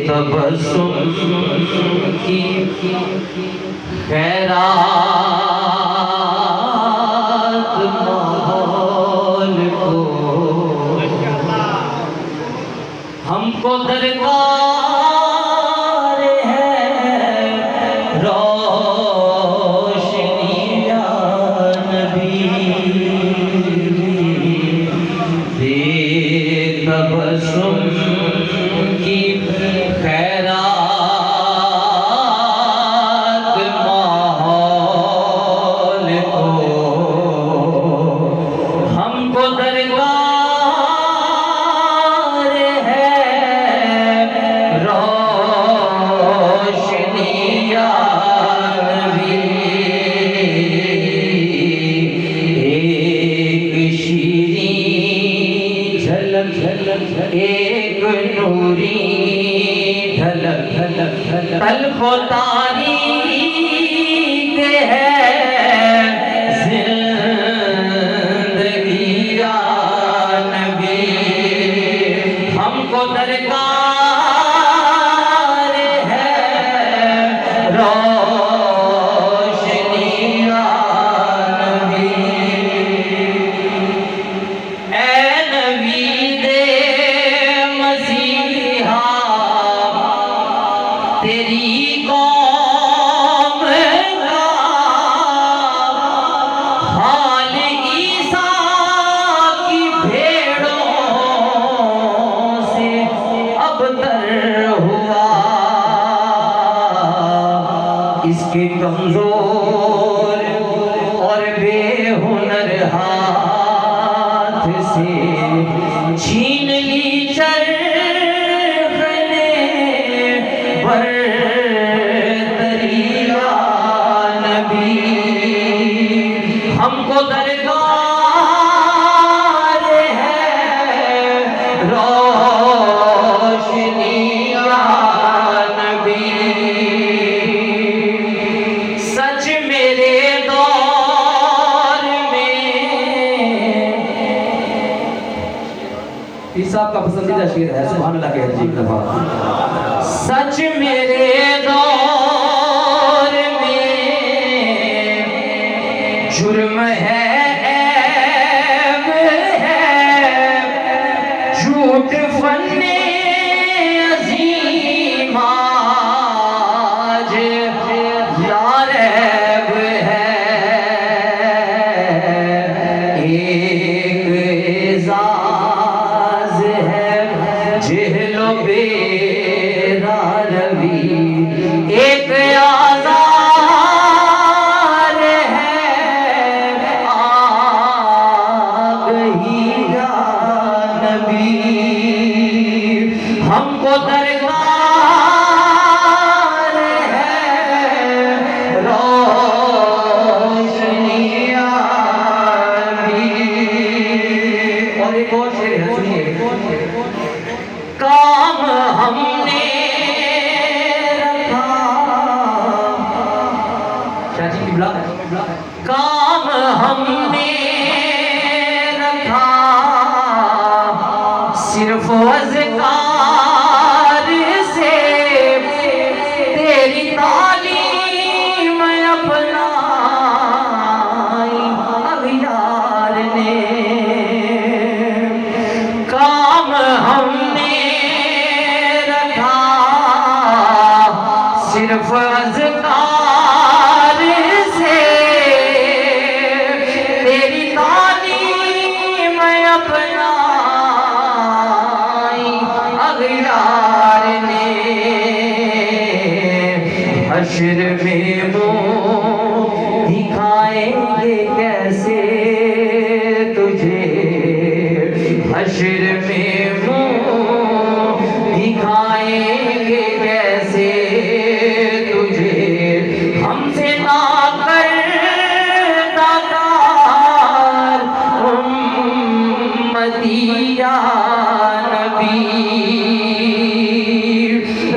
तबस्सुम की खैरात माहौल को हमको दरकार है रोशनी या नबी दे तबस्सुम की खैरात माहौल को हमको दरकार है रोशनी या नबी एक शीरीं झलक झलक एक नूरी झलक झलक झलक तल्खो तारीख है जिंदगी या नबी हमको दरकार है रोशनी या नबी ए नबी दे मसीहा तेरी कौम का हाल ईसा की भेड़ों से अबतर हुआ इसके कमजोर और बेहुनर हाथ से छीन ली चरखने बरतरी या नबी हमको दरकार है रोशनी या नबी सच मेरे दौर में पीर साहब का पसंदीदा शेर है, सुभान अल्लाह कह जी एक दफा। सच मेरे दौर में जुर्म है ऐब है झूठ फन्ने अज़ीम आज लारैब है एक एज़ाज़ है जेहलो बेरा रवि एक आज़ार है आ गई या नबी हमको दरकार है रोशनी या नबी और एक और शेर है, सुनिए। काम हमने रखा चाची किबला काम हमने रखा सिर्फ अज़कार से तेरी तालीम अपनाई अग़यार ने काम हमने रखा सिर्फ अज़कार से तेरी तालीम अपनाई अग़यार ने हश्र में मुँह दिखाएंगे कैसे तुझे हश्र में मुँह दिखाएंगे कैसे तुझे हमसे ना कर दातार उम्मती या नबी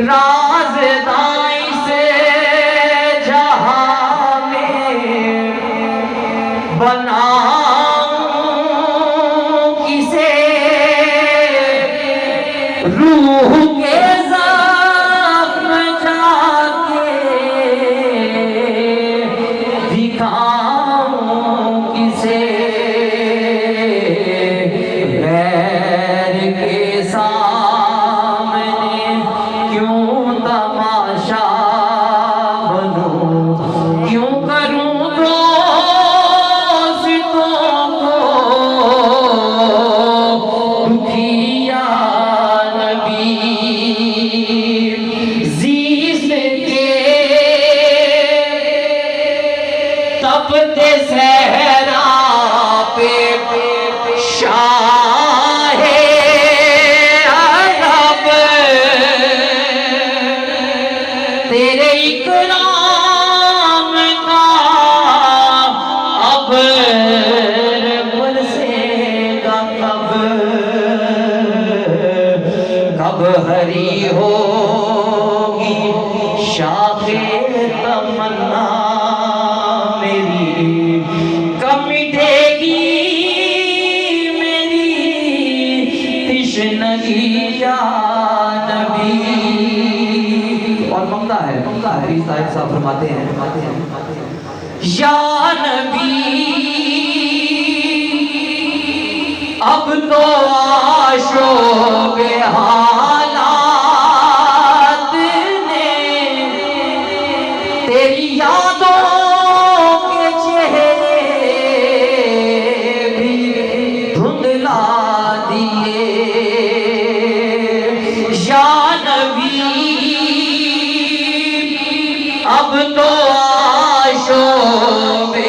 राज़दाई से जहाँ रूह के ज़ख्म जाके दिखाऊं किसे, गैर के सामने क्यों तमाशा बनूं, क्यों करूं दोस्तों को दुखिया नबी। ज़ीज़ के तपते सहरा पे शाहे अरब तेरे इकराम का अब बरसेगा कब हरी होगी शाखे तमन्ना मेरी, कब मिटेगी मेरी तिश्नगी या नबी। और ममता है हरीश साहिब साहब फरमाते हैं या नबी अब तो आशोबे हालात ने तेरी यादों के चेहरे भी धुंधला दिए। या नबी अब तो आशोबे